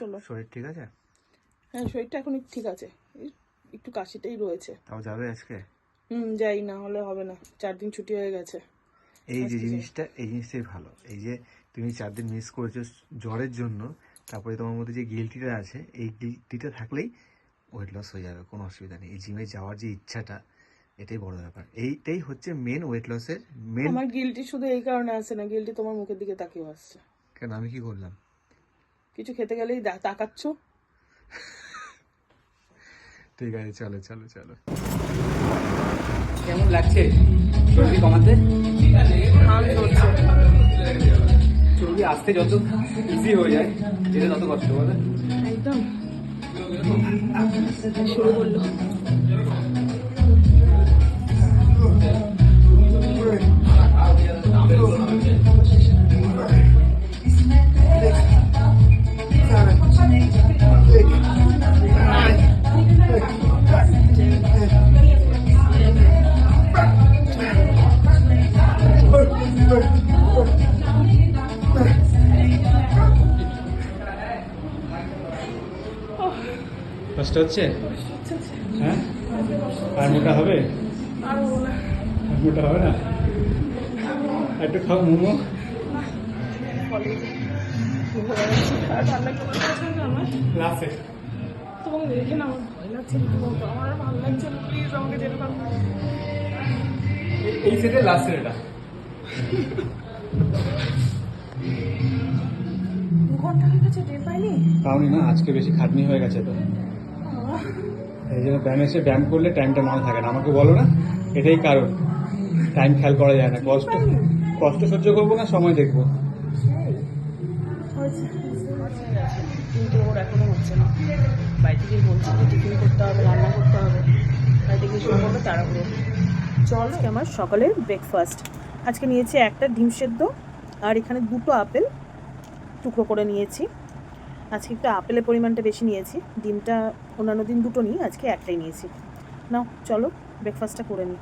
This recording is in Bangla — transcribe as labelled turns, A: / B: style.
A: চলো।
B: শরীর ঠিক আছে?
A: হ্যাঁ, শরীরটা এখন ঠিক আছে, একটু কাশিটাই রয়েছে।
B: তাও যাবে আজকে?
A: যাই, না হলে হবে না, 4 দিন ছুটি হয়ে গেছে।
B: এই জিনিসটাই ভালো, এই যে তুমি 4 দিন মিস করেছো জ্বরের জন্য, তারপরে তোমার মধ্যে যে গিল্টিটা আছে, এই গিল্টিটা থাকলেই ওয়েট লস হয়ে যাবে, কোনো অসুবিধা নেই। এই জিমে যাওয়ার যে ইচ্ছাটা, এটাই বড় ব্যাপার, এইটাই হচ্ছে মেন ওয়েট লসের মেন।
A: আমার গিল্টি শুধু এই কারণে আসছে না, গিল্টি তোমার মুখের দিকে তাকিয়ে আসছে।
B: কেন, আমি কি করলাম?
A: কিছু খেতে গেলেই তাকাচ্ছ।
B: ঠিক আছে, চলো চলো চলো।
C: কেমন লাগছে চর্বি কমাতে? চর্বি আসতে যত ইজি হয়ে যায়, যেটা তত কষ্ট বলে।
A: একদম শুরু করলো।
C: কষ্ট হচ্ছে? হ্যাঁ, আর মোটা হবে? আর মোটা হবে না? একটু খাও মোমো। লাস্টে
A: তোমাকে দেখে না আমার ভয় লাগছে, আমার আর ভালো লাগছে না, প্লিজ আমাকে যেতে পারবো।
C: এই সেটে লাস্ট এটা।
A: 2 ঘন্টা হয়ে গেছে, টের পাইনি।
C: পাওনি না, আজকে বেশি খাটনি হয়ে গেছে তো, এই জন্য ব্যায়াম করলে টাইমটা মনে থাকে না। আমাকে বলো না, এটাই কারণ, টাইম খেয়াল করা যায় না। কষ্ট সহ্য করবো না, সময় দেখবো।
A: কিন্তু ওর এখনো হচ্ছে না। বাড়িতে গিয়ে বলছি যে টিফিন করতে হবে, রান্না করতে হবে, বাড়িতে গিয়ে শুরু করবে তাড়াহুড়ো। চলো, আমার সকালের ব্রেকফাস্ট আজকে নিয়েছি একটা ডিম সেদ্ধ, আর এখানে 2টো আপেল টুকরো করে নিয়েছি। আজকে একটু আপেলের পরিমাণটা বেশি নিয়েছি, ডিমটা অন্যান্য দিন 2টো নিই, আজকে একটাই নিয়েছি। নাও চলো ব্রেকফাস্টটা করে নিই।